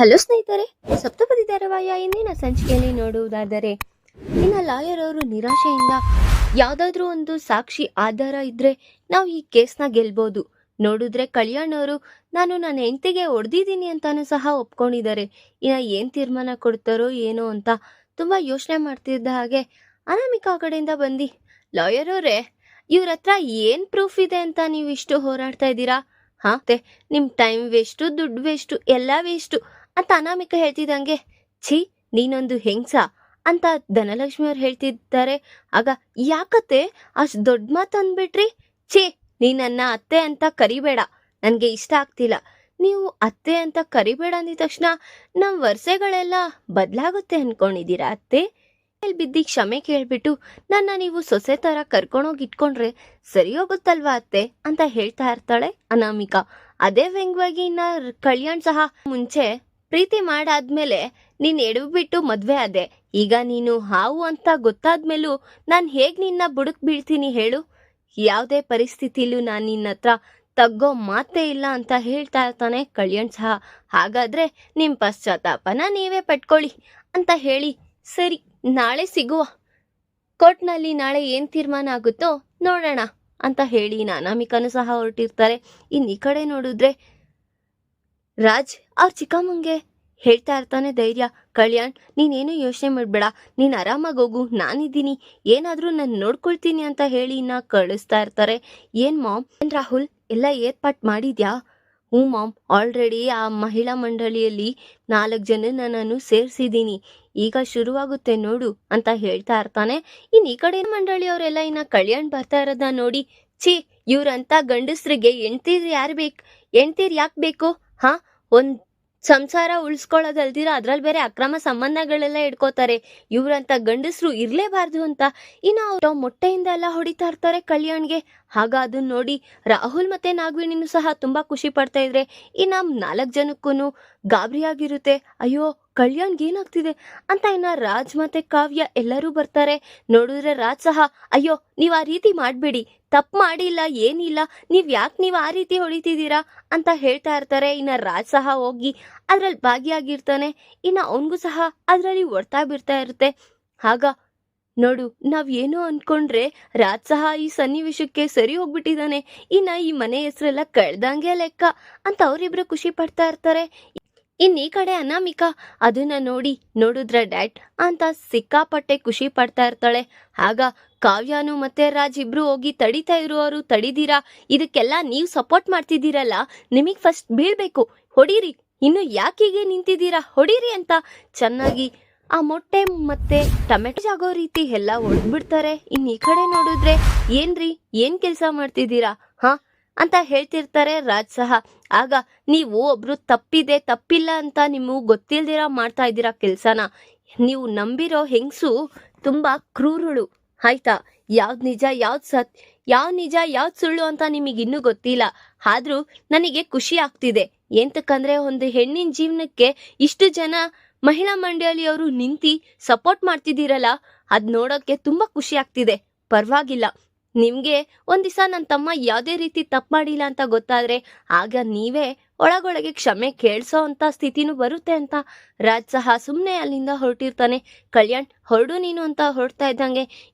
Hello ಸ್ನೇಹಿತರೆ, ಸಪ್ತಪದಿ ಧಾರಾವಾಹಿಯ ಇಂದಿನ ಸಂಚಿಕೆಯಲ್ಲಿ ನೋಡುವುದಾದರೆ ಇನ್ನು ಲಾಯರ್ ಅವರು ನಿರಾಶೆಯಿಂದ ಯಾವುದಾದ್ರೂ ಒಂದು ಸಾಕ್ಷಿ ಆಧಾರ ಇದ್ರೆ ನಾವು ಈ ಕೇಸ್ನ ಗೆಲ್ಬೋದು. ನೋಡಿದ್ರೆ ಕಲ್ಯಾಣ್ ಅವರು ನಾನು ನನ್ನ ಹೆಂಡತಿಗೆ ಹೊಡೆದಿದ್ದೀನಿ ಅಂತಾನೂ ಸಹ ಒಪ್ಕೊಂಡಿದ್ದಾರೆ. ಇನ್ನು ಏನು ತೀರ್ಮಾನ ಕೊಡ್ತಾರೋ ಏನೋ ಅಂತ ತುಂಬ ಯೋಚನೆ ಮಾಡ್ತಿದ್ದ ಹಾಗೆ ಅನಾಮಿಕಾ ಕಡೆಯಿಂದ ಬಂದು, ಲಾಯರ್ ಅವರೇ, ಇವ್ರ ಹತ್ರ ಏನು ಪ್ರೂಫ್ ಇದೆ ಅಂತ ನೀವು ಇಷ್ಟು ಹೋರಾಡ್ತಾ ಇದ್ದೀರಾ? ಹಾಂ, ನಿಮ್ಮ ಟೈಮ್ ವೇಸ್ಟು, ದುಡ್ಡು ವೇಸ್ಟು, ಎಲ್ಲ ವೇಸ್ಟು ಅಂತ ಅನಾಮಿಕಾ ಹೇಳ್ತಿದ್ದಂಗೆ, ಛೀ ನೀನೊಂದು ಹೆಂಗ್ಸ ಅಂತ ಧನಲಕ್ಷ್ಮಿ ಅವ್ರು ಹೇಳ್ತಿದ್ದಾರೆ. ಆಗ ಯಾಕತ್ತೆ ಅಷ್ಟು ದೊಡ್ಡ ಮಾತು ಅಂದ್ಬಿಟ್ರಿ? ಛೀ ನೀ ನನ್ನ ಅತ್ತೆ ಅಂತ ಕರಿಬೇಡ, ನನಗೆ ಇಷ್ಟ ಆಗ್ತಿಲ್ಲ. ನೀವು ಅತ್ತೆ ಅಂತ ಕರಿಬೇಡ ಅಂದಿದ ತಕ್ಷಣ ನಮ್ಮ ವರ್ಷಗಳೆಲ್ಲ ಬದಲಾಗುತ್ತೆ ಅನ್ಕೊಂಡಿದ್ದೀರಾ ಅತ್ತೆ? ಬಿದ್ದಿ ಕ್ಷಮೆ ಕೇಳ್ಬಿಟ್ಟು ನನ್ನ ನೀವು ಸೊಸೆ ಥರ ಕರ್ಕೊಂಡೋಗಿ ಇಟ್ಕೊಂಡ್ರೆ ಸರಿ ಹೋಗುತ್ತಲ್ವಾ ಅತ್ತೆ ಅಂತ ಹೇಳ್ತಾ ಇರ್ತಾಳೆ ಅನಾಮಿಕಾ. ಅದೇ ವ್ಯಂಗ್ಯವಾಗಿ ಇನ್ನ ಕಲ್ಯಾಣ್ ಸಹ, ಮುಂಚೆ ಪ್ರೀತಿ ಮಾಡಾದ್ಮೇಲೆ ನೀನ್ ಎಡವ್ಬಿಟ್ಟು ಮದ್ವೆ ಆದೆ, ಈಗ ನೀನು ಹಾವು ಅಂತ ಗೊತ್ತಾದ್ಮೇಲೂ ನಾನು ಹೇಗ್ ನಿನ್ನ ಬುಡಕ್ ಬೀಳ್ತೀನಿ ಹೇಳು? ಯಾವುದೇ ಪರಿಸ್ಥಿತಿಲೂ ನಾನು ನಿನ್ನ ಹತ್ರ ತಗ್ಗೋ ಮಾತೇ ಇಲ್ಲ ಅಂತ ಹೇಳ್ತಾ ಇರ್ತಾನೆ ಕಲ್ಯಾಣ್ ಸಹ. ಹಾಗಾದ್ರೆ ನಿಮ್ ಪಶ್ಚಾತ್ತಾಪನ ನೀವೇ ಪಟ್ಕೊಳ್ಳಿ ಅಂತ ಹೇಳಿ, ಸರಿ ನಾಳೆ ಸಿಗುವ, ಕೋರ್ಟ್ನಲ್ಲಿ ನಾಳೆ ಏನ್ ತೀರ್ಮಾನ ಆಗುತ್ತೋ ನೋಡೋಣ ಅಂತ ಹೇಳಿ ಅನಾಮಿಕಾನು ಸಹ ಹೊರಟಿರ್ತಾರೆ. ಈ ಕಡೆ ನೋಡಿದ್ರೆ ರಾಜ್ ಅವ್ರ ಚಿಕ್ಕಮ್ಮಂಗೆ ಹೇಳ್ತಾ ಇರ್ತಾನೆ ಧೈರ್ಯ, ಕಲ್ಯಾಣ್ ನೀನೇನು ಯೋಚನೆ ಮಾಡ್ಬೇಡ, ನೀನ್ ಆರಾಮಾಗಿ ಹೋಗು, ನಾನಿದ್ದೀನಿ, ಏನಾದ್ರೂ ನಾನು ನೋಡ್ಕೊಳ್ತೀನಿ ಅಂತ ಹೇಳಿ ಕಳಿಸ್ತಾ ಇರ್ತಾರೆ. ಏನ್ ಮಾಮ್, ಏನ್ ರಾಹುಲ್ ಎಲ್ಲ ಏರ್ಪಾಟ್ ಮಾಡಿದ್ಯಾ? ಹ್ಞೂ ಮಾಮ್, ಆಲ್ರೆಡಿ ಆ ಮಹಿಳಾ ಮಂಡಳಿಯಲ್ಲಿ 4 ಜನನ ನಾನು ಸೇರಿಸಿದ್ದೀನಿ, ಈಗ ಶುರುವಾಗುತ್ತೆ ನೋಡು ಅಂತ ಹೇಳ್ತಾ ಇರ್ತಾನೆ. ಈ ಕಡೆ ಮಂಡಳಿಯವರೆಲ್ಲ ಕಲ್ಯಾಣ್ ಬರ್ತಾ ಇರೋದನ್ನ ನೋಡಿ, ಛೀ ಇವ್ರಂತ ಗಂಡಸ್ರಿಗೆ ಹೆಂಡ್ತೀರ್ ಯಾಕೆ ಬೇಕು? ಹಾ, ಒಂದ್ ಸಂಸಾರ ಉಳಿಸ್ಕೊಳ್ಳೋದಲ್ದಿರ ಅದ್ರಲ್ಲಿ ಬೇರೆ ಅಕ್ರಮ ಸಂಬಂಧಗಳೆಲ್ಲ ಇಟ್ಕೋತಾರೆ, ಇವ್ರಂತ ಗಂಡಸ್ರು ಇರ್ಲೇಬಾರ್ದು ಅಂತ ಅವ್ರ ಮೊಟ್ಟೆಯಿಂದ ಎಲ್ಲ ಹೊಡಿತಾ ಇರ್ತಾರೆ ಕಲ್ಯಾಣ್ಗೆ. ಆಗ ಅದನ್ನ ನೋಡಿ ರಾಹುಲ್ ಮತ್ತೆ ನಾಗವೇಣಿನೂ ಸಹ ತುಂಬಾ ಖುಷಿ ಪಡ್ತಾ ಇದ್ರೆ, 4 ಜನಕ್ಕೂ ಗಾಬರಿ ಆಗಿರುತ್ತೆ. ಅಯ್ಯೋ ಕಲ್ಯಾಣ್ಗೆ ಏನಾಗ್ತಿದೆ ಅಂತ ರಾಜ್ ಮತ್ತೆ ಕಾವ್ಯ ಎಲ್ಲರೂ ಬರ್ತಾರೆ. ನೋಡಿದ್ರೆ ರಾಜ್ ಸಹ, ಅಯ್ಯೋ ನೀವ್ ಆ ರೀತಿ ಮಾಡ್ಬೇಡಿ, ತಪ್ಪು ಮಾಡಿಲ್ಲ, ಏನಿಲ್ಲ, ನೀವ್ ಆ ರೀತಿ ಹೊಡಿತಿದ್ದೀರಾ ಅಂತ ಹೇಳ್ತಾ ಇರ್ತಾರೆ. ರಾಜ್ ಸಹ ಹೋಗಿ ಅದ್ರಲ್ಲಿ ಭಾಗಿಯಾಗಿರ್ತಾನೆ. ಅವನ್ಗೂ ಸಹ ಅದ್ರಲ್ಲಿ ಹೊಡ್ತಾ ಬಿಡ್ತಾ ಇರುತ್ತೆ. ಆಗ ನೋಡು, ನಾವ್ ಏನೋ ಅನ್ಕೊಂಡ್ರೆ ರಾಜ್ ಸಹ ಈ ಸನ್ನಿವೇಶಕ್ಕೆ ಸರಿ ಹೋಗ್ಬಿಟ್ಟಿದ್ದಾನೆ, ಈ ಮನೆ ಹೆಸರೆಲ್ಲ ಕಳ್ದಂಗೆ ಲೆಕ್ಕ ಅಂತ ಅವರಿಬ್ರು ಖುಷಿ ಪಡ್ತಾ ಇರ್ತಾರೆ. ಈ ಕಡೆ ಅನಾಮಿಕಾ ಅದನ್ನ ನೋಡಿದ್ರ ಡ್ಯಾಡ್ ಅಂತ ಸಿಕ್ಕಾಪಟ್ಟೆ ಖುಷಿ ಪಡ್ತಾ ಇರ್ತಾಳೆ. ಆಗ ಕಾವ್ಯನು ಮತ್ತೆ ರಾಜ್ ಇಬ್ರು ಹೋಗಿ ತಡಿತಾ ಇರುವವರು, ತಡಿದೀರಾ, ಇದಕ್ಕೆಲ್ಲ ನೀವು ಸಪೋರ್ಟ್ ಮಾಡ್ತಿದ್ದೀರಲ್ಲ, ನಿಮಗ್ ಫಸ್ಟ್ ಬೀಳ್ಬೇಕು, ಹೊಡೀರಿ, ಇನ್ನು ಯಾಕೀಗೆ ನಿಂತಿದ್ದೀರಾ, ಹೊಡೀರಿ ಅಂತ ಚೆನ್ನಾಗಿ ಆ ಮೊಟ್ಟೆ ಮತ್ತೆ ಟೊಮೆಟೊ ಆಗೋ ರೀತಿ ಎಲ್ಲ ಹೊಡೆದ್ಬಿಡ್ತಾರೆ. ಈ ಕಡೆ ನೋಡಿದ್ರೆ, ಏನ್ರಿ ಏನ್ ಕೆಲ್ಸ ಮಾಡ್ತಿದ್ದೀರಾ ಹಾ ಅಂತ ಹೇಳ್ತಿರ್ತಾರೆ ರಾಜ್ ಸಹ. ಆಗ ನೀವು ಒಬ್ರು ತಪ್ಪಿಲ್ಲ ಅಂತ ನಿಮಗೆ ಗೊತ್ತಿಲ್ದಿರ ಮಾಡ್ತಾ ಇದ್ದೀರಾ ಕೆಲ್ಸನ. ನೀವು ನಂಬಿರೋ ಹೆಂಗ್ಸು ತುಂಬಾ ಕ್ರೂರುಳು, ಆಯ್ತಾ? ಯಾವ್ದ್ ನಿಜ ಯಾವ್ದ್ ಸುಳ್ಳು ಅಂತ ನಿಮಗೆ ಇನ್ನೂ ಗೊತ್ತಿಲ್ಲ. ಆದ್ರೂ ನನಗೆ ಖುಷಿ ಆಗ್ತಿದೆ, ಎಂತಕ್ಕಂದ್ರೆ ಒಂದು ಹೆಣ್ಣಿನ ಜೀವನಕ್ಕೆ ಇಷ್ಟು ಜನ ಮಹಿಳಾ ಮಂಡಳಿಯವರು ನಿಂತಿ ಸಪೋರ್ಟ್ ಮಾಡ್ತಿದ್ದೀರಲ್ಲ, ಅದ್ ನೋಡೋಕೆ ತುಂಬಾ ಖುಷಿ ಆಗ್ತಿದೆ. ಪರವಾಗಿಲ್ಲ, ನಿಮ್ಗೆ ಒಂದ್ ದಿವಸ ನನ್ನ ತಮ್ಮ ಯಾವ್ದೇ ರೀತಿ ತಪ್ಪು ಮಾಡಿಲ್ಲ ಅಂತ ಗೊತ್ತಾದ್ರೆ ಆಗ ನೀವೇ ಒಳಗೊಳಗೆ ಕ್ಷಮೆ ಕೇಳ್ಸೋ ಅಂತ ಸ್ಥಿತಿನೂ ಬರುತ್ತೆ ಅಂತ ರಾಜ್ ಸಹ ಸುಮ್ನೆ ಅಲ್ಲಿಂದ ಹೊರಟಿರ್ತಾನೆ. ಕಲ್ಯಾಣ್ ಹೊರಡು ನೀನು ಅಂತ ಹೊರಡ್ತಾ ಇದ್ದಂಗೆ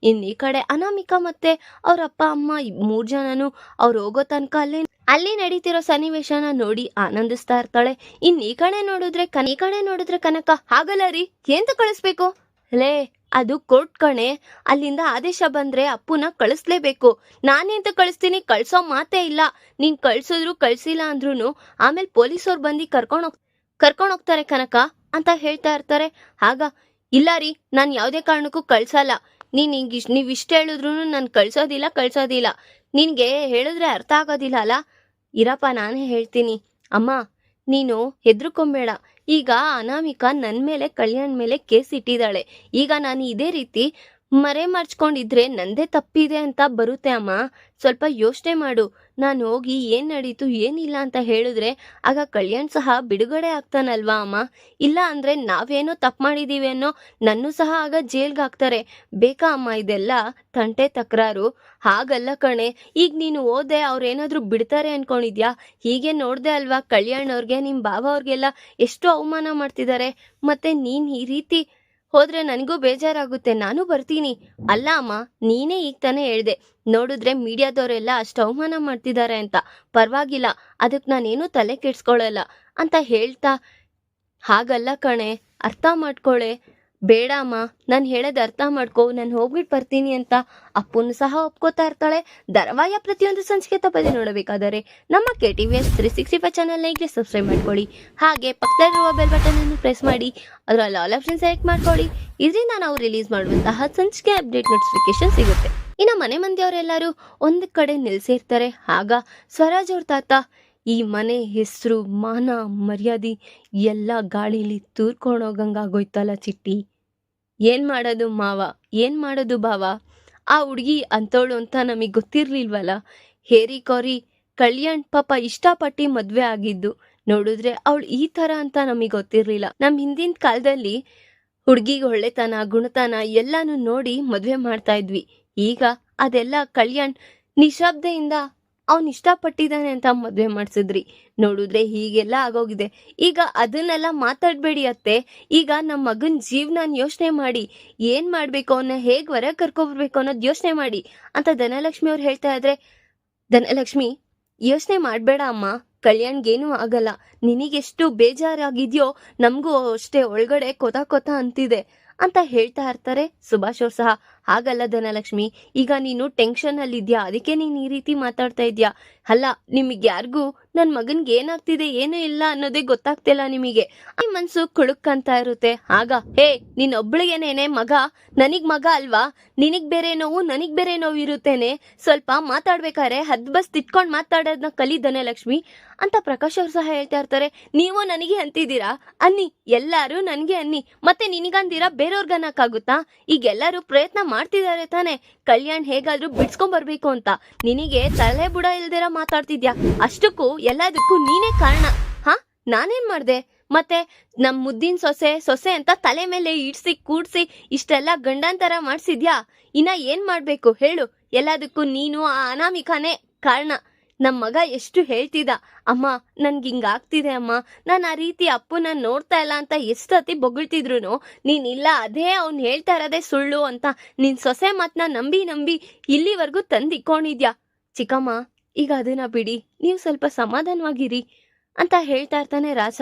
ಈ ಕಡೆ ಅನಾಮಿಕಾ ಮತ್ತೆ ಅವ್ರ ಅಪ್ಪ ಅಮ್ಮ 3 ಜನನು ಅವ್ರು ಹೋಗೋ ತನಕ ಅಲ್ಲಿ ನಡೀತಿರೋ ಸನ್ನಿವೇಶನ ನೋಡಿ ಆನಂದಿಸ್ತಾ ಇರ್ತಾಳೆ. ಈ ಕಡೆ ನೋಡಿದ್ರೆ ಕನಕ, ಹಾಗಲ್ಲ ರೀ, ಎಂತ ಕಳಿಸ್ಬೇಕು? ಲೇ, ಅದು ಕೋರ್ಟ್ ಕಣೆ, ಅಲ್ಲಿಂದ ಆದೇಶ ಬಂದ್ರೆ ಅಪ್ಪುನ ಕಳಿಸ್ಲೇಬೇಕು. ನಾನೆಂತ ಕಳಿಸ್ತೀನಿ, ಕಳ್ಸೋ ಮಾತೇ ಇಲ್ಲ. ನೀನ್ ಕಳ್ಸಿದ್ರು ಕಳ್ಸಿಲ್ಲ ಅಂದ್ರೂ ಆಮೇಲೆ ಪೊಲೀಸವ್ರು ಬಂದು ಕರ್ಕೊಂಡ್ ಹೋಗ್ತಾರೆ ಕನಕ ಅಂತ ಹೇಳ್ತಾ ಇರ್ತಾರೆ. ಆಗ ಇಲ್ಲ ರೀ, ನಾನ್ ಯಾವ್ದೇ ಕಾರಣಕ್ಕೂ ಕಳ್ಸಲ್ಲ, ನೀವ್ ಇಷ್ಟ ಹೇಳಿದ್ರು ನಾನು ಕಳ್ಸೋದಿಲ್ಲ. ನಿನ್ಗೆ ಹೇಳಿದ್ರೆ ಅರ್ಥ ಆಗೋದಿಲ್ಲ ಅಲ್ಲ? ಇರಪ್ಪ, ನಾನೇ ಹೇಳ್ತೀನಿ. ಅಮ್ಮ ನೀನು ಹೆದರ್ಕೊಂಬೇಡ, ಈಗ ಅನಾಮಿಕಾ ನನ್ ಮೇಲೆ ಕಲ್ಯಾಣ್ ಮೇಲೆ ಕೇಸ್ ಇಟ್ಟಿದ್ದಾಳೆ. ಈಗ ನಾನು ಇದೇ ರೀತಿ ಮರೆ ಮರ್ಚ್ಕೊಂಡಿದ್ರೆ ನಂದೇ ತಪ್ಪಿದೆ ಅಂತ ಬರುತ್ತೆ ಅಮ್ಮ. ಸ್ವಲ್ಪ ಯೋಚನೆ ಮಾಡು. ನಾನು ಹೋಗಿ ಏನ್ ನಡೀತು ಏನಿಲ್ಲ ಅಂತ ಹೇಳಿದ್ರೆ ಆಗ ಕಲ್ಯಾಣ್ ಸಹ ಬಿಡುಗಡೆ ಆಗ್ತಾನಲ್ವಾ ಅಮ್ಮ. ಇಲ್ಲ ಅಂದ್ರೆ ನಾವೇನೋ ತಪ್ಪು ಮಾಡಿದೀವಿ ಅನ್ನೋ ನನ್ನೂ ಸಹ ಆಗ ಜೈಲ್ಗೆ ಹಾಕ್ತಾರೆ. ಬೇಕಾ ಅಮ್ಮ ಇದೆಲ್ಲ ತಂಟೆ ತಕರಾರು? ಹಾಗಲ್ಲ ಕಣೆ. ಈಗ ನೀನು ಹೋದೆ ಅವ್ರೇನಾದ್ರೂ ಬಿಡ್ತಾರೆ ಅನ್ಕೊಂಡಿದ್ಯಾ? ಹೀಗೆ ನೋಡ್ದೆ ಅಲ್ವಾ ಕಲ್ಯಾಣ್ ಅವ್ರಿಗೆ ನಿಮ್ ಬಾವ ಅವ್ರಿಗೆಲ್ಲ ಎಷ್ಟು ಅವಮಾನ ಮಾಡ್ತಿದ್ದಾರೆ. ಮತ್ತೆ ನೀನ್ ಈ ರೀತಿ ಹೋದ್ರೆ ನನಗೂ ಬೇಜಾರಾಗುತ್ತೆ, ನಾನು ಬರ್ತೀನಿ. ಅಲ್ಲ ಅಮ್ಮ, ನೀನೇ ಈಗ ತಾನೇ ಹೇಳ್ದೆ ನೋಡಿದ್ರೆ ಮೀಡಿಯಾದವರೆಲ್ಲ ಅಷ್ಟು ಅವಮಾನ ಮಾಡ್ತಿದ್ದಾರೆ ಅಂತ. ಪರವಾಗಿಲ್ಲ, ಅದಕ್ಕೆ ನಾನೇನು ತಲೆ ಕೆಡ್ಸ್ಕೊಳ್ಳಲ್ಲ ಅಂತ ಹೇಳ್ತಾ, ಹಾಗಲ್ಲ ಕಣೆ, ಅರ್ಥ ಮಾಡ್ಕೊಳೆ. ಬೇಡ ಅಮ್ಮ, ನಾನು ಹೇಳೋದು ಅರ್ಥ ಮಾಡ್ಕೊ, ನಾನು ಹೋಗ್ಬಿಟ್ಟು ಬರ್ತೀನಿ ಅಂತ ಅಪ್ಪನು ಸಹ ಒಪ್ಕೋತಾ ಇರ್ತಾಳೆ. ಧಾರಾವಾಹಿಯ ಪ್ರತಿಯೊಂದು ಸಂಚಿಕೆ ತಪ್ಪದೆ ನೋಡಬೇಕಾದರೆ ನಮ್ಮ KTVS 365 ಚಾನಲ್ಗೆ ಸಬ್ಸ್ಕ್ರೈಬ್ ಮಾಡ್ಕೊಳ್ಳಿ. ಹಾಗೆ ಪಕ್ಕದಲ್ಲಿರುವ ಬೆಲ್ ಬಟನ್ ಅನ್ನು ಪ್ರೆಸ್ ಮಾಡಿ ಅದರಲ್ಲಿ ಆಲ್ ಆಪ್ಷನ್ ಸೆಲೆಕ್ಟ್ ಮಾಡ್ಕೊಳ್ಳಿ. ಇದರಿಂದ ನಾವು ರಿಲೀಸ್ ಮಾಡುವಂತಹ ಸಂಚಿಕೆ ಅಪ್ಡೇಟ್ ನೋಟಿಫಿಕೇಶನ್ ಸಿಗುತ್ತೆ. ಇನ್ನು ಮನೆ ಮಂದಿಯವರೆಲ್ಲರೂ ಒಂದು ಕಡೆ ನಿಲ್ಸಿರ್ತಾರೆ. ಆಗ ಸ್ವರಾಜ್ ಅವ್ರ ತಾತ, ಈ ಮನೆ ಹೆಸರು ಮಾನ ಮರ್ಯಾದೆ ಎಲ್ಲ ಗಾಳಿಲಿ ತೂರ್ಕೊಂಡೋಗಂಗಾಗೋಯ್ತಲ್ಲ ಚಿಟ್ಟಿ. ಏನ್ ಮಾಡೋದು ಮಾವ, ಏನ್ ಮಾಡೋದು ಭಾವ, ಆ ಹುಡುಗಿ ಅಂತವಳು ಅಂತ ನಮಗೆ ಗೊತ್ತಿರ್ಲಿಲ್ವಲ್ಲ. ಹೇರಿ ಕೋರಿ ಕಲ್ಯಾಣ್ ಪಾಪ ಇಷ್ಟಪಟ್ಟು ಮದ್ವೆ ಆಗಿದ್ದು, ನೋಡಿದ್ರೆ ಅವಳು ಈ ತರ ಅಂತ ನಮಗೆ ಗೊತ್ತಿರ್ಲಿಲ್ಲ. ನಮ್ ಹಿಂದಿನ ಕಾಲದಲ್ಲಿ ಹುಡುಗಿಗೆ ಒಳ್ಳೆತನ ಗುಣತನ ಎಲ್ಲಾನು ನೋಡಿ ಮದ್ವೆ ಮಾಡ್ತಾ ಇದ್ವಿ. ಈಗ ಅದೆಲ್ಲ ಕಲ್ಯಾಣ್ ನಿಶಬ್ದೆಯಿಂದ ಅವ್ನು ಇಷ್ಟಪಟ್ಟಿದ್ದಾನೆ ಅಂತ ಮದ್ವೆ ಮಾಡ್ಸಿದ್ರಿ. ನೋಡಿದ್ರೆ ಹೀಗೆಲ್ಲ ಆಗೋಗಿದೆ. ಈಗ ಅದನ್ನೆಲ್ಲ ಮಾತಾಡ್ಬೇಡಿ ಅತ್ತೆ. ಈಗ ನಮ್ಮ ಮಗನ್ ಜೀವನ ಯೋಚನೆ ಮಾಡಿ, ಏನ್ ಮಾಡ್ಬೇಕು, ಅವನ್ನ ಹೇಗ್ ಹೊರ ಕರ್ಕೊಬರ್ಬೇಕು ಅನ್ನೋದು ಯೋಚನೆ ಮಾಡಿ ಅಂತ ಧನಲಕ್ಷ್ಮಿ ಅವ್ರು ಹೇಳ್ತಾ ಇದ್ರೆ, ಧನಲಕ್ಷ್ಮಿ ಯೋಚನೆ ಮಾಡ್ಬೇಡ ಅಮ್ಮ, ಕಲ್ಯಾಣ್ಗೇನು ಆಗಲ್ಲ. ನಿನಗೆಷ್ಟು ಬೇಜಾರಾಗಿದ್ಯೋ ನಮಗೂ ಅಷ್ಟೇ ಒಳಗಡೆ ಕೊತ ಅಂತಿದೆ ಅಂತ ಹೇಳ್ತಾ ಇರ್ತಾರೆ ಸುಭಾಷ್ ಅವ್ರು ಸಹ. ಹಾಗಲ್ಲ ಧನಲಕ್ಷ್ಮಿ, ಈಗ ನೀನು ಟೆನ್ಷನ್ ಅಲ್ಲಿ ಇದ್ಯಾ, ಅದಕ್ಕೆ ನೀನ್ ಈ ರೀತಿ ಮಾತಾಡ್ತಾ ಇದ್ಯಾ. ಅಲ್ಲ, ನಿಮಗೆ ಯಾರಿಗೂ ನನ್ ಮಗನ್ಗೆ ಏನಾಗ್ತಿದೆ ಏನೂ ಇಲ್ಲ ಅನ್ನೋದೇ ಗೊತ್ತಾಗ್ತಿಲ್ಲ. ನಿಮಗೆ ಈ ಮನ್ಸು ಕುಳುಕ್ಕಂತ ಇರುತ್ತೆ. ಆಗ ಹೇ, ನೀನ್ ಒಬ್ಳಿಗೇನೇನೆ ಮಗ, ನನಗ್ ಮಗ ಅಲ್ವಾ, ನಿನಗ್ ಬೇರೆ ನೋವು ನನಗ್ ಬೇರೆ ನೋವು ಇರುತ್ತೇನೆ. ಸ್ವಲ್ಪ ಮಾತಾಡ್ಬೇಕಾದ್ರೆ ಹದ್ ಬಸ್ ತಿಟ್ಕೊಂಡ್ ಮಾತಾಡೋದನ್ನ ಕಲಿ ಧನಲಕ್ಷ್ಮಿ ಅಂತ ಪ್ರಕಾಶ್ ಅವ್ರು ಸಹ ಹೇಳ್ತಾ ಇರ್ತಾರೆ. ನೀವು ನನಗೆ ಅಂತಿದ್ದೀರಾ, ಅನ್ನಿ, ಎಲ್ಲಾರು ನನ್ಗೆ ಅನ್ನಿ, ಮತ್ತೆ ನಿನಗಂದಿರಾ ಬೇರೆಯವ್ರಿಗನ್ನಕ್ಕಾಗುತ್ತಾ? ಈಗ ಎಲ್ಲರೂ ಪ್ರಯತ್ನ ಮಾಡ್ತಿದ್ದಾರೆ ತಾನೆ ಕಲ್ಯಾಣ್ ಹೇಗಾದ್ರೂ ಬಿಡ್ಸ್ಕೊಂಡ್ ಬರ್ಬೇಕು ಅಂತ. ನಿನಗೆ ತಲೆ ಬುಡ ಇಲ್ದಿರ ಮಾತಾಡ್ತಿದ್ಯಾ. ಅಷ್ಟಕ್ಕೂ ಎಲ್ಲದಕ್ಕೂ ನೀನೇ ಕಾರಣ. ಹಾ, ನಾನೇನ್ ಮಾಡ್ದೆ? ಮತ್ತೆ ನಮ್ ಮುದ್ದಿನ ಸೊಸೆ ಅಂತ ತಲೆ ಮೇಲೆ ಇಡ್ಸಿ ಕೂಡ್ಸಿ ಇಷ್ಟೆಲ್ಲ ಗಂಡಂತರ ಮಾಡ್ಸಿದ್ಯಾ. ಇನ್ನ ಏನ್ ಮಾಡ್ಬೇಕು ಹೇಳು? ಎಲ್ಲದಕ್ಕೂ ನೀನು ಆ ಅನಾಮಿಕಾನೇ ಕಾರಣ. ನಮ್ ಮಗ ಎಷ್ಟು ಹೇಳ್ತಿದ್ದ, ಅಮ್ಮ ನನ್ಗೆ ಹಿಂಗಾಗ್ತಿದೆ ಅಮ್ಮ, ನಾನು ಆ ರೀತಿ ಅಪ್ಪನ ನೋಡ್ತಾ ಇಲ್ಲ ಅಂತ ಎಷ್ಟೊತ್ತಿ ಬೊಗಳ್ತಿದ್ರು ನೀನಿಲ್ಲ, ಅದೇ ಅವ್ನು ಹೇಳ್ತಾ ಇರೋದೇ ಸುಳ್ಳು ಅಂತ ನಿನ್ ಸೊಸೆ ಮಾತನ್ನ ನಂಬಿ ಇಲ್ಲಿವರೆಗೂ ತಂದಿಕ್ಕೊಂಡಿದ್ಯಾ. ಚಿಕ್ಕಮ್ಮ, ಈಗ ಅದನ್ನ ಬಿಡಿ, ನೀವು ಸ್ವಲ್ಪ ಸಮಾಧಾನವಾಗಿರಿ ಅಂತ ಹೇಳ್ತಾ ಇರ್ತಾನೆ ರಾಜ.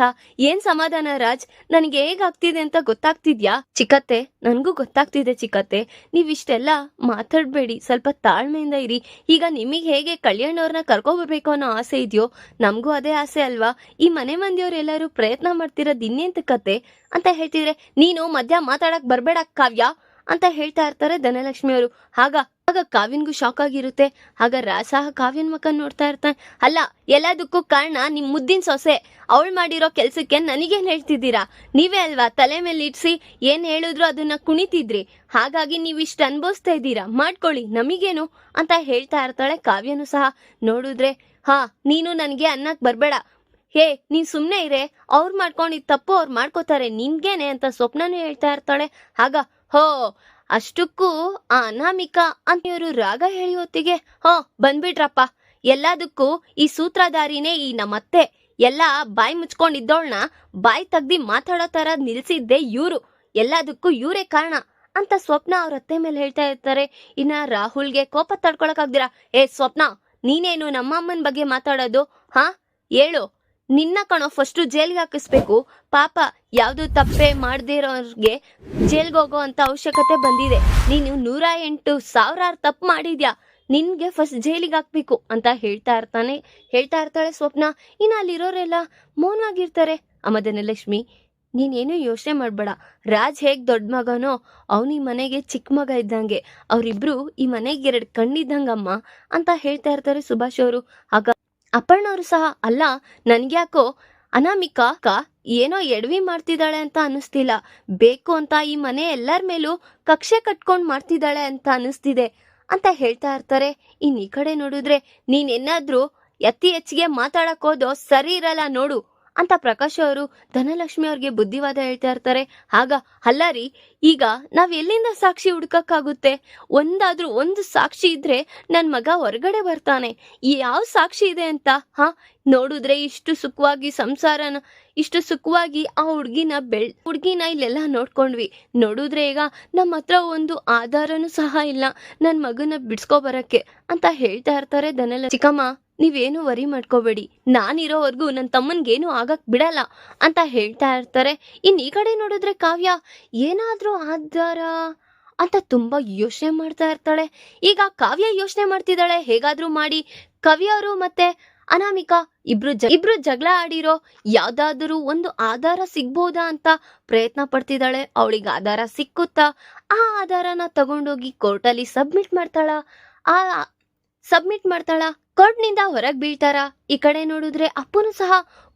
ಏನ್ ಸಮಾಧಾನ ರಾಜ್, ನನಗೆ ಹೇಗಾಗ್ತಿದೆ ಅಂತ ಗೊತ್ತಾಗ್ತಿದ್ಯಾ? ಚಿಕ್ಕತ್ತೆ, ನನ್ಗೂ ಗೊತ್ತಾಗ್ತಿದೆ ಚಿಕ್ಕತ್ತೆ, ನೀವಿಷ್ಟೆಲ್ಲ ಮಾತಾಡ್ಬೇಡಿ, ಸ್ವಲ್ಪ ತಾಳ್ಮೆಯಿಂದ ಇರಿ. ಈಗ ನಿಮಗೆ ಹೇಗೆ ಕಲ್ಯಾಣ್ ಅವ್ರನ್ನ ಕರ್ಕೊಬರ್ಬೇಕು ಅನ್ನೋ ಆಸೆ ಇದೆಯೋ, ನಮಗೂ ಅದೇ ಆಸೆ ಅಲ್ವಾ? ಈ ಮನೆ ಮಂದಿಯವರೆಲ್ಲರೂ ಪ್ರಯತ್ನ ಮಾಡ್ತಿರೋದು ಇನ್ನೆಂತ ಕತೆ ಅಂತ ಹೇಳ್ತಿದ್ರೆ, ನೀನು ಮಧ್ಯ ಮಾತಾಡಕ್ ಬರ್ಬೇಡ ಕಾವ್ಯ ಅಂತ ಹೇಳ್ತಾ ಇರ್ತಾರೆ ಧನಲಕ್ಷ್ಮಿ ಅವರು. ಆಗ ಕಾವ್ಯನ್ಗೂ ಶಾಕ್ ಆಗಿರುತ್ತೆ. ಆಗ ರಾಜ ಕಾವ್ಯನ್ ಮಕ್ಕ ನೋಡ್ತಾ ಇರ್ತಾನೆ. ಅಲ್ಲ, ಎಲ್ಲದಕ್ಕೂ ಕಾರಣ ನಿಮ್ ಮುದ್ದಿನ ಸೊಸೆ. ಅವಳು ಮಾಡಿರೋ ಕೆಲ್ಸಕ್ಕೆ ನನಗೇನ್ ಹೇಳ್ತಿದ್ದೀರಾ? ನೀವೇ ಅಲ್ವಾ ತಲೆ ಮೇಲೆ ಇಡ್ಸಿ ಏನ್ ಹೇಳಿದ್ರು ಅದನ್ನ ಕುಣಿತಿದ್ರಿ. ಹಾಗಾಗಿ ನೀವಿಷ್ಟ ಅನ್ಭವಿಸ್ತಾ ಇದ್ದೀರಾ, ಮಾಡ್ಕೊಳ್ಳಿ, ನಮಿಗೇನು ಅಂತ ಹೇಳ್ತಾ ಇರ್ತಾಳೆ ಕಾವ್ಯನು ಸಹ. ನೋಡಿದ್ರೆ, ಹಾ, ನೀನು ನನಗೆ ಅನ್ನಕ್ ಬರ್ಬೇಡ, ಹೇ ನೀನ್ ಸುಮ್ನೆ ಇರೇ, ಅವ್ರು ಮಾಡ್ಕೊಂಡಿದ್ ತಪ್ಪು ಅವ್ರು ಮಾಡ್ಕೋತಾರೆ, ನಿನ್ಗೇನೆ ಅಂತ ಸ್ವಪ್ನನು ಹೇಳ್ತಾ ಇರ್ತಾಳೆ. ಆಗ ಹೋ, ಅಷ್ಟಕ್ಕೂ ಆ ಅನಾಮಿಕಾ ಅಂತ ಇವರು ರಾಗ ಹೇಳಿ ಹೊತ್ತಿಗೆ, ಬಂದ್ಬಿಟ್ರಪ್ಪ, ಎಲ್ಲದಕ್ಕೂ ಈ ಸೂತ್ರಧಾರಿನೇ ಈ ನಮ್ಮತ್ತೆ. ಎಲ್ಲ ಬಾಯಿ ಮುಚ್ಕೊಂಡಿದ್ದವಳನ್ನ ಬಾಯಿ ತೆಗ್ದಿ ಮಾತಾಡೋ ತರ ನಿಲ್ಸಿದ್ದೆ ಇವ್ರು, ಎಲ್ಲದಕ್ಕೂ ಇವರೇ ಕಾರಣ ಅಂತ ಸ್ವಪ್ನ ಅವ್ರ ಅತ್ತೆ ಮೇಲೆ ಹೇಳ್ತಾ ಇರ್ತಾರೆ. ಇನ್ನ ರಾಹುಲ್ಗೆ ಕೋಪ ತಡ್ಕೊಳಕಾಗ್ದಿರಾ, ಏ ಸ್ವಪ್ನ, ನೀನೇನು ನಮ್ಮಮ್ಮನ ಬಗ್ಗೆ ಮಾತಾಡೋದು? ಹಾ, ಹೇಳು, ನಿನ್ನ ಕಣೋ ಫಸ್ಟ್ ಜೈಲ್ಗೆ ಹಾಕಿಸ್ಬೇಕು. ಪಾಪ ಯಾವ್ದು ತಪ್ಪೆ ಮಾಡ್ದಿರೋರ್ಗೆ ಜೈಲ್ಗೆ ಹೋಗೋ ಅಂತ ಅವಶ್ಯಕತೆ ಬಂದಿದೆ. ನೀನು 108,000 ತಪ್ಪು ಮಾಡಿದ್ಯಾ, ನಿನ್ಗೆ ಫಸ್ಟ್ ಜೈಲಿಗೆ ಹಾಕ್ಬೇಕು ಅಂತ ಹೇಳ್ತಾ ಇರ್ತಾಳೆ ಸ್ವಪ್ನ. ಇನ್ನು ಅಲ್ಲಿರೋರೆಲ್ಲ ಮೌನವಾಗಿರ್ತಾರೆ. ಅಮ್ಮ ಧನಲಕ್ಷ್ಮಿ, ನೀನೇನು ಯೋಚನೆ ಮಾಡ್ಬೇಡ, ರಾಜ್ ಹೇಗ್ ದೊಡ್ಡ ಮಗನೋ ಅವನು ಈ ಮನೆಗೆ ಚಿಕ್ಕ ಮಗ ಇದ್ದಂಗೆ, ಅವ್ರಿಬ್ರು ಈ ಮನೆಗೆ 2 ಕಣ್ಣಿದ್ದಂಗಮ್ಮ ಅಂತ ಹೇಳ್ತಾ ಇರ್ತಾರೆ ಸುಭಾಷ್ ಅವರು. ಆಗ ಅಪರ್ಣವರು ಸಹ, ಅಲ್ಲ, ನನ್ಗ್ಯಾಕೋ ಅನಾಮಿಕಾ ಏನೋ ಎಡವಿ ಮಾಡ್ತಿದ್ದಾಳೆ ಅಂತ ಅನಿಸ್ತಿಲ್ಲ, ಬೇಕು ಅಂತ ಈ ಮನೆ ಎಲ್ಲರ ಮೇಲೂ ಕಕ್ಷೆ ಕಟ್ಕೊಂಡ್ ಮಾಡ್ತಿದ್ದಾಳೆ ಅಂತ ಅನಿಸ್ತಿದೆ ಅಂತ ಹೇಳ್ತಾ ಇರ್ತಾರೆ. ಇನ್ ಈ ಕಡೆ ನೋಡಿದ್ರೆ ನೀನೇನಾದ್ರೂ ಹೆಚ್ಚಿಗೆ ಮಾತಾಡಕ್ ಹೋದೋ ಸರಿ ಇರಲ್ಲ ನೋಡು ಅಂತ ಪ್ರಕಾಶ್ ಅವರು ಧನಲಕ್ಷ್ಮಿ ಅವ್ರಿಗೆ ಬುದ್ಧಿವಾದ ಹೇಳ್ತಾ ಇರ್ತಾರೆ. ಆಗ ಅಲ್ಲ ರೀ, ಈಗ ನಾವ್ ಎಲ್ಲಿಂದ ಸಾಕ್ಷಿ ಹುಡ್ಕಕ್ಕಾಗುತ್ತೆ? ಒಂದು ಸಾಕ್ಷಿ ಇದ್ರೆ ನನ್ ಮಗ ಹೊರಗಡೆ ಬರ್ತಾನೆ. ಯಾವ ಸಾಕ್ಷಿ ಇದೆ ಅಂತ? ನೋಡಿದ್ರೆ ಇಷ್ಟು ಸುಖವಾಗಿ ಆ ಹುಡ್ಗಿನ ಇಲ್ಲೆಲ್ಲ ನೋಡ್ಕೊಂಡ್ವಿ. ನೋಡಿದ್ರೆ ಈಗ ನಮ್ಮ ಹತ್ರ ಒಂದು ಆಧಾರನೂ ಸಹ ಇಲ್ಲ ನನ್ ಮಗನ ಬಿಡ್ಸ್ಕೊ ಬರಕ್ಕೆ ಅಂತ ಹೇಳ್ತಾ ಇರ್ತಾರೆ ಧನಲಕ್ಷ್ಮಿ. ಚಿಕ್ಕಮ್ಮ, ನೀವೇನು ವರಿ ಮಾಡ್ಕೋಬೇಡಿ, ನಾನಿರೋವರೆಗೂ ನನ್ನ ತಮ್ಮನ್ಗೇನು ಆಗಕ್ ಬಿಡಲ್ಲ ಅಂತ ಹೇಳ್ತಾ ಇರ್ತಾರೆ. ಇನ್ ಈ ಕಡೆ ನೋಡಿದ್ರೆ ಕಾವ್ಯ ಏನಾದ್ರೂ ಆಧಾರ ಅಂತ ತುಂಬಾ ಯೋಚನೆ ಮಾಡ್ತಾ ಇರ್ತಾಳೆ. ಈಗ ಕಾವ್ಯ ಯೋಚನೆ ಮಾಡ್ತಿದ್ದಾಳೆ, ಹೇಗಾದ್ರೂ ಮಾಡಿ ಕವಿ ಅವರು ಮತ್ತೆ ಅನಾಮಿಕಾ ಇಬ್ರು ಜಗಳ ಆಡಿರೋ ಯಾವ್ದಾದ್ರೂ ಒಂದು ಆಧಾರ ಸಿಗ್ಬೋದಾ ಅಂತ ಪ್ರಯತ್ನ ಪಡ್ತಿದ್ದಾಳೆ. ಅವಳಿಗೆ ಆಧಾರ ಸಿಕ್ಕುತ್ತಾ? ಆ ಆಧಾರನ ತಗೊಂಡೋಗಿ ಕೋರ್ಟಲ್ಲಿ ಸಬ್ಮಿಟ್ ಮಾಡ್ತಾಳ. ಕೋರ್ಟ್ ನಿಂದ ಹೊರಗ್ ಬೀಳ್ತಾರ. ಈ ಕಡೆ ನೋಡಿದ್ರೆ ಅಪ್ಪುನು ಸಹ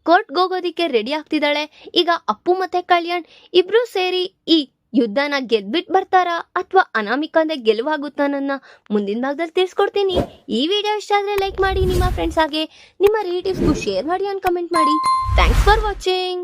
ಕೋರ್ಟ್ಗೆ ಹೋಗೋದಿಕ್ಕೆ ರೆಡಿ ಆಗ್ತಿದ್ದಾಳೆ. ಈಗ ಅಪ್ಪು ಮತ್ತೆ ಕಲ್ಯಾಣ್ ಇಬ್ರು ಸೇರಿ ಈ ಯುದ್ಧನ ಗೆದ್ಬಿಟ್ ಬರ್ತಾರಾ ಅಥವಾ ಅನಾಮಿಕಾಂದೆ ಗೆಲುವಾಗುತ್ತಾ ನನ್ನ ಮುಂದಿನ ಭಾಗದಲ್ಲಿ ತಿಳಿಸ್ಕೊಡ್ತೀನಿ. ಈ ವಿಡಿಯೋ ಇಷ್ಟ ಆದ್ರೆ ಲೈಕ್ ಮಾಡಿ, ನಿಮ್ಮ ಫ್ರೆಂಡ್ಸ್ ಹಾಗೆ ನಿಮ್ಮ ರಿಲೇಟಿವ್ಸ್ಗೂ ಶೇರ್ ಮಾಡಿ ಅಂತ ಕಮೆಂಟ್ ಮಾಡಿ. Thanks for watching.